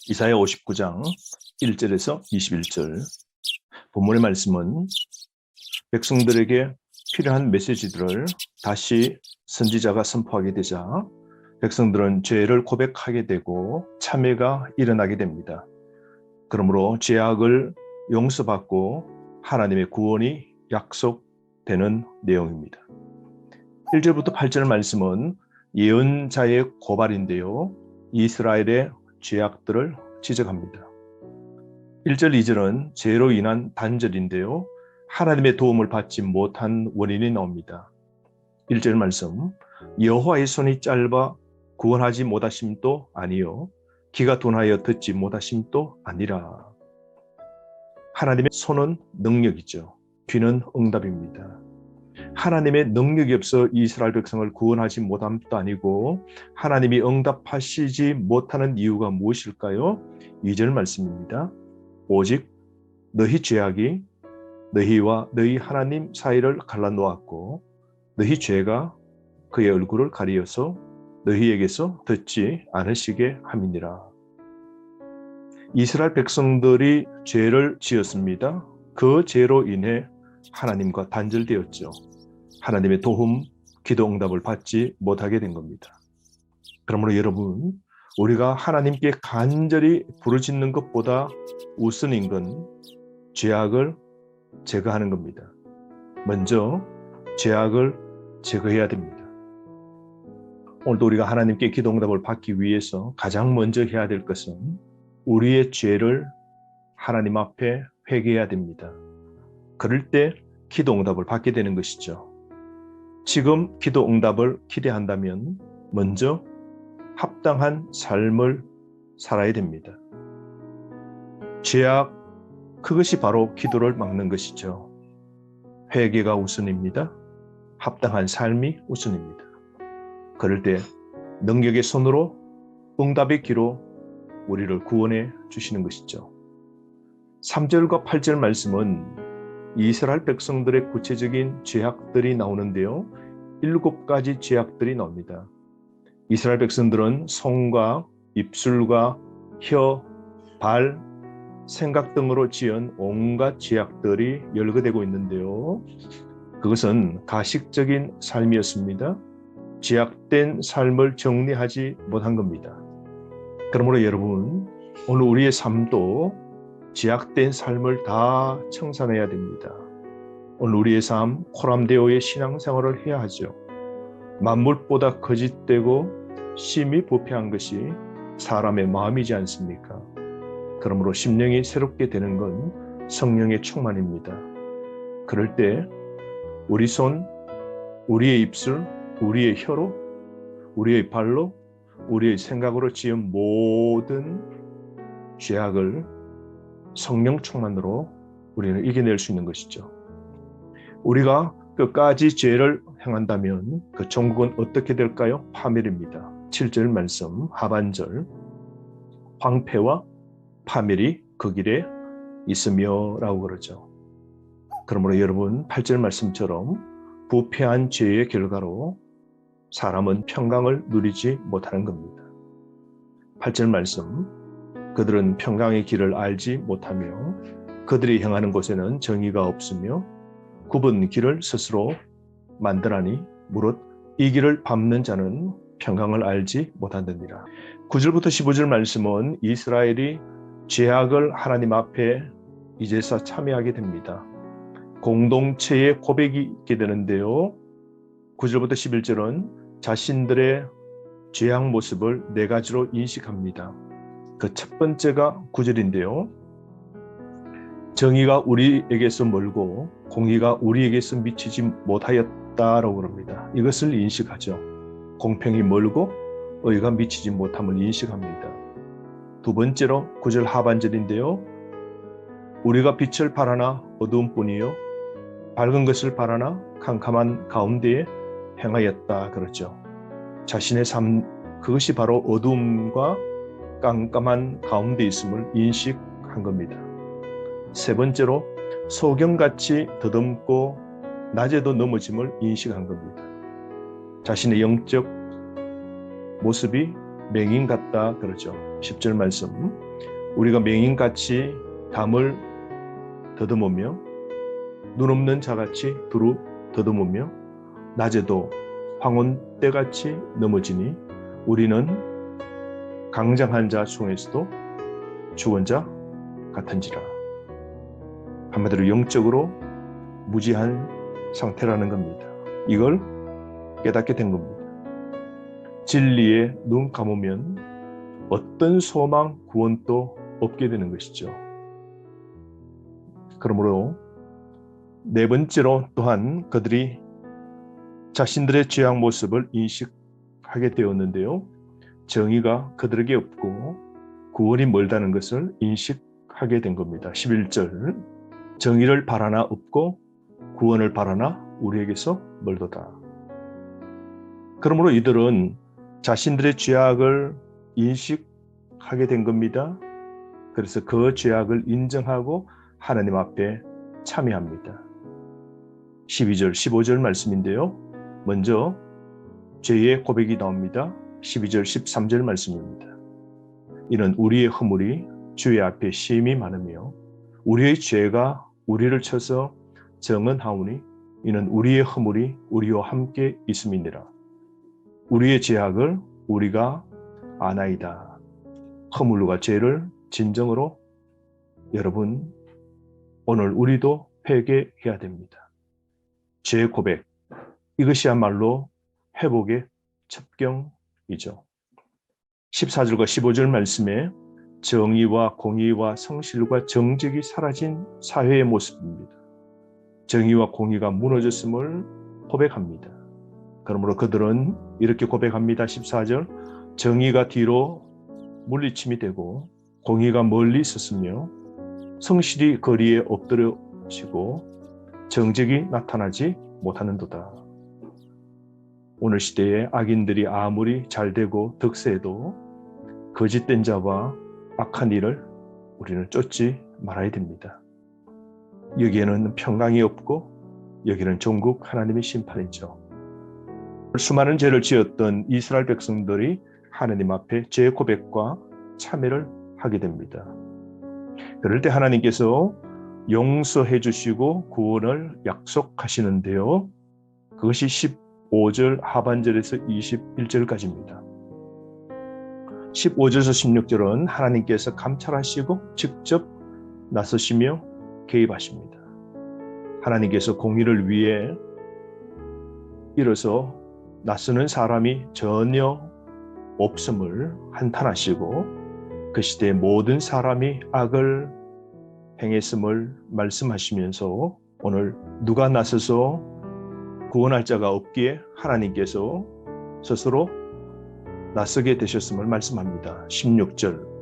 이사야 59장 1절에서 21절. 본문의 말씀은 백성들에게 필요한 메시지들을 다시 선지자가 선포하게 되자 백성들은 죄를 고백하게 되고 참회가 일어나게 됩니다. 그러므로 죄악을 용서받고 하나님의 구원이 약속되는 내용입니다. 1절부터 8절 말씀은 예언자의 고발인데요. 이스라엘의 죄악들을 지적합니다. 1절, 2절은 죄로 인한 단절인데요. 하나님의 도움을 받지 못한 원인이 나옵니다. 1절 말씀, 여호와의 손이 짧아 구원하지 못하심도 아니요 귀가 둔하여 듣지 못하심도 아니라. 하나님의 손은 능력이죠. 귀는 응답입니다. 하나님의 능력이 없어 이스라엘 백성을 구원하지 못함도 아니고 하나님이 응답하시지 못하는 이유가 무엇일까요? 2절 말씀입니다. 오직 너희 죄악이 너희와 너희 하나님 사이를 갈라놓았고 너희 죄가 그의 얼굴을 가리어서 너희에게서 듣지 않으시게 함이니라. 이스라엘 백성들이 죄를 지었습니다. 그 죄로 인해 하나님과 단절되었죠. 하나님의 도움, 기도 응답을 받지 못하게 된 겁니다. 그러므로 여러분, 우리가 하나님께 간절히 부르짖는 것보다 우선인 건 죄악을 제거하는 겁니다. 먼저 죄악을 제거해야 됩니다. 오늘도 우리가 하나님께 기도 응답을 받기 위해서 가장 먼저 해야 될 것은 우리의 죄를 하나님 앞에 회개해야 됩니다. 그럴 때 기도 응답을 받게 되는 것이죠. 지금 기도 응답을 기대한다면 먼저 합당한 삶을 살아야 됩니다. 죄악, 그것이 바로 기도를 막는 것이죠. 회개가 우선입니다. 합당한 삶이 우선입니다. 그럴 때 능력의 손으로 응답의 귀로 우리를 구원해 주시는 것이죠. 3절과 8절 말씀은 이스라엘 백성들의 구체적인 죄악들이 나오는데요. 7가지 죄악들이 나옵니다. 이스라엘 백성들은 손과 입술과 혀, 발, 생각 등으로 지은 온갖 죄악들이 열거되고 있는데요. 그것은 가식적인 삶이었습니다. 죄악된 삶을 정리하지 못한 겁니다. 그러므로 여러분, 오늘 우리의 삶도 죄악된 삶을 다 청산해야 됩니다. 오늘 우리의 삶, 코람데오의 신앙생활을 해야 하죠. 만물보다 거짓되고 심히 부패한 것이 사람의 마음이지 않습니까? 그러므로 심령이 새롭게 되는 건 성령의 충만입니다. 그럴 때 우리 손, 우리의 입술, 우리의 혀로, 우리의 발로, 우리의 생각으로 지은 모든 죄악을 성령 충만으로 우리는 이겨낼 수 있는 것이죠. 우리가 끝까지 죄를 행한다면 그 종국은 어떻게 될까요? 파멸입니다. 7절 말씀 하반절, 황폐와 파멸이 그 길에 있으며 라고 그러죠. 그러므로 여러분 8절 말씀처럼 부패한 죄의 결과로 사람은 평강을 누리지 못하는 겁니다. 8절 말씀, 그들은 평강의 길을 알지 못하며 그들이 향하는 곳에는 정의가 없으며 굽은 길을 스스로 만들하니 무릇 이 길을 밟는 자는 평강을 알지 못한다니라. 9절부터 15절 말씀은 이스라엘이 죄악을 하나님 앞에 이제서 참여하게 됩니다. 공동체의 고백이 있게 되는데요. 9절부터 11절은 자신들의 죄악 모습을 4가지로 인식합니다. 그 첫 번째가 9절인데요. 정의가 우리에게서 멀고 공의가 우리에게서 미치지 못하였다라고 합니다. 이것을 인식하죠. 공평이 멀고 의가 미치지 못함을 인식합니다. 두 번째로 9절 하반절인데요. 우리가 빛을 바라나 어두움뿐이요 밝은 것을 바라나 캄캄한 가운데에 행하였다 그러죠. 자신의 삶, 그것이 바로 어두움과 깜깜한 가운데 있음을 인식한 겁니다. 세 번째로 소경같이 더듬고 낮에도 넘어짐을 인식한 겁니다. 자신의 영적 모습이 맹인 같다 그러죠. 10절 말씀. 우리가 맹인같이 담을 더듬으며 눈 없는 자같이 두루 더듬으며 낮에도 황혼때같이 넘어지니 우리는 강장한 자 중에서도 죽은 자 같은지라. 한마디로 영적으로 무지한 상태라는 겁니다. 이걸 깨닫게 된 겁니다. 진리에 눈 감으면 어떤 소망, 구원도 없게 되는 것이죠. 그러므로 네 번째로 또한 그들이 자신들의 죄악 모습을 인식하게 되었는데요. 정의가 그들에게 없고 구원이 멀다는 것을 인식하게 된 겁니다. 11절. 정의를 바라나 없고 구원을 바라나 우리에게서 멀도다. 그러므로 이들은 자신들의 죄악을 인식하게 된 겁니다. 그래서 그 죄악을 인정하고 하나님 앞에 참여합니다. 12절, 15절 말씀인데요. 먼저 죄의 고백이 나옵니다. 12절, 13절 말씀입니다. 이는 우리의 허물이 주의 앞에 심히 많으며 우리의 죄가 우리를 쳐서 정언하오니 이는 우리의 허물이 우리와 함께 있음이니라. 우리의 죄악을 우리가 아나이다. 허물과 죄를 진정으로 여러분 오늘 우리도 회개해야 됩니다. 죄 고백, 이것이야말로 회복의 첩경이죠. 14절과 15절 말씀에 정의와 공의와 성실과 정직이 사라진 사회의 모습입니다. 정의와 공의가 무너졌음을 고백합니다. 그러므로 그들은 이렇게 고백합니다. 14절. 정의가 뒤로 물리침이 되고 공의가 멀리 있었으며 성실이 거리에 엎드려지고 정직이 나타나지 못하는도다. 오늘 시대에 악인들이 아무리 잘되고 득세해도 거짓된 자와 악한 일을 우리는 쫓지 말아야 됩니다. 여기에는 평강이 없고 여기는 종국 하나님의 심판이죠. 수많은 죄를 지었던 이스라엘 백성들이 하나님 앞에 죄 고백과 참회를 하게 됩니다. 그럴 때 하나님께서 용서해 주시고 구원을 약속하시는데요. 그것이 15절 하반절에서 21절까지입니다. 15절에서 16절은 하나님께서 감찰하시고 직접 나서시며 개입하십니다. 하나님께서 공의를 위해 일어서 나서는 사람이 전혀 없음을 한탄하시고 그 시대의 모든 사람이 악을 행했음을 말씀하시면서 오늘 누가 나서서 구원할 자가 없기에 하나님께서 스스로 나서게 되셨음을 말씀합니다. 16절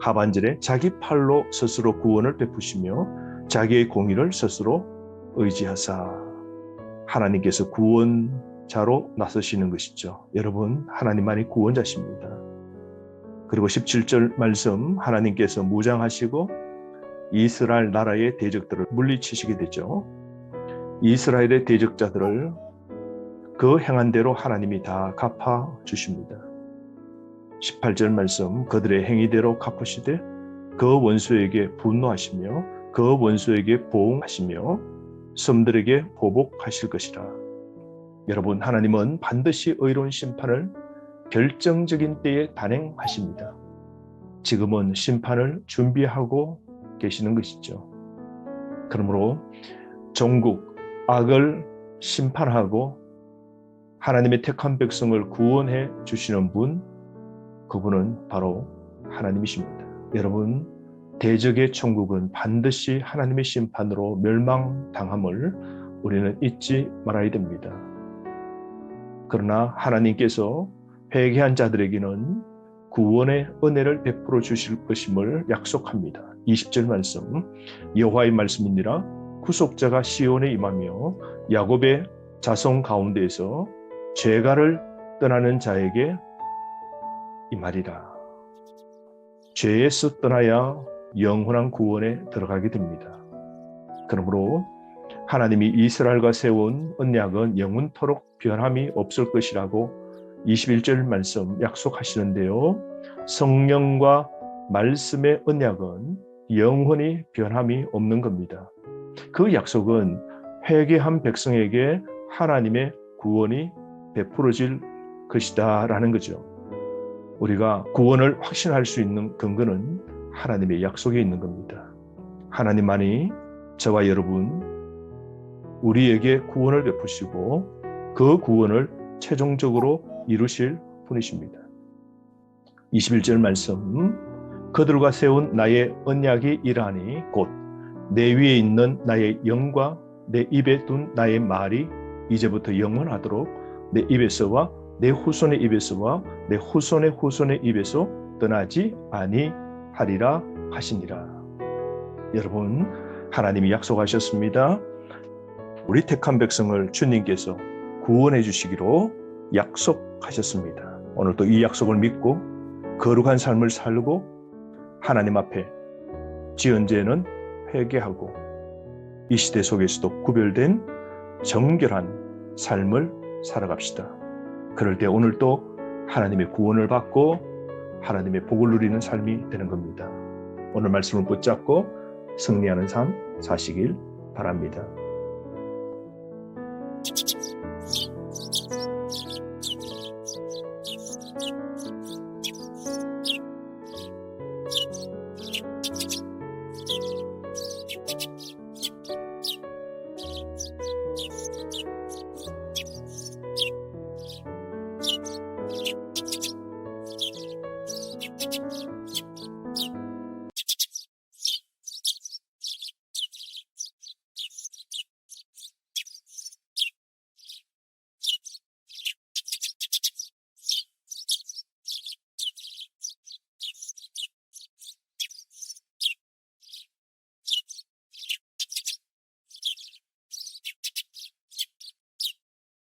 하반절에 자기 팔로 스스로 구원을 베푸시며 자기의 공의를 스스로 의지하사 하나님께서 구원자로 나서시는 것이죠. 여러분 하나님만이 구원자십니다. 그리고 17절 말씀 하나님께서 무장하시고 이스라엘 나라의 대적들을 물리치시게 되죠. 이스라엘의 대적자들을 그 행한 대로 하나님이 다 갚아주십니다. 18절 말씀 그들의 행위대로 갚으시되 그 원수에게 분노하시며 그 원수에게 보응하시며 섬들에게 보복하실 것이라. 여러분 하나님은 반드시 의로운 심판을 결정적인 때에 단행하십니다. 지금은 심판을 준비하고 계시는 것이죠. 그러므로 종국 악을 심판하고 하나님의 택한 백성을 구원해 주시는 분, 그분은 바로 하나님이십니다. 여러분, 대적의 천국은 반드시 하나님의 심판으로 멸망당함을 우리는 잊지 말아야 됩니다. 그러나 하나님께서 회개한 자들에게는 구원의 은혜를 베풀어 주실 것임을 약속합니다. 20절 말씀, 여호와의 말씀이니라 구속자가 시온에 임하며 야곱의 자손 가운데에서 죄가를 떠나는 자에게 임하리라. 죄에서 떠나야 영원한 구원에 들어가게 됩니다. 그러므로 하나님이 이스라엘과 세운 언약은 영원토록 변함이 없을 것이라고 21절 말씀 약속하시는데요. 성령과 말씀의 언약은 영원히 변함이 없는 겁니다. 그 약속은 회개한 백성에게 하나님의 구원이 베풀어질 것이다 라는 거죠. 우리가 구원을 확신할 수 있는 근거는 하나님의 약속에 있는 겁니다. 하나님만이 저와 여러분 우리에게 구원을 베푸시고 그 구원을 최종적으로 이루실 분이십니다. 21절 말씀, 그들과 세운 나의 언약이 이러하니 곧 내 위에 있는 나의 영과 내 입에 둔 나의 말이 이제부터 영원하도록 내 입에서와 내 후손의 입에서와 내 후손의 후손의 입에서 떠나지 아니하리라 하시니라. 여러분, 하나님이 약속하셨습니다. 우리 택한 백성을 주님께서 구원해 주시기로 약속하셨습니다. 오늘도 이 약속을 믿고 거룩한 삶을 살고 하나님 앞에 지은 죄는 회개하고 이 시대 속에서도 구별된 정결한 삶을 살아갑시다. 그럴 때 오늘도 하나님의 구원을 받고 하나님의 복을 누리는 삶이 되는 겁니다. 오늘 말씀을 붙잡고 승리하는 삶 사시길 바랍니다.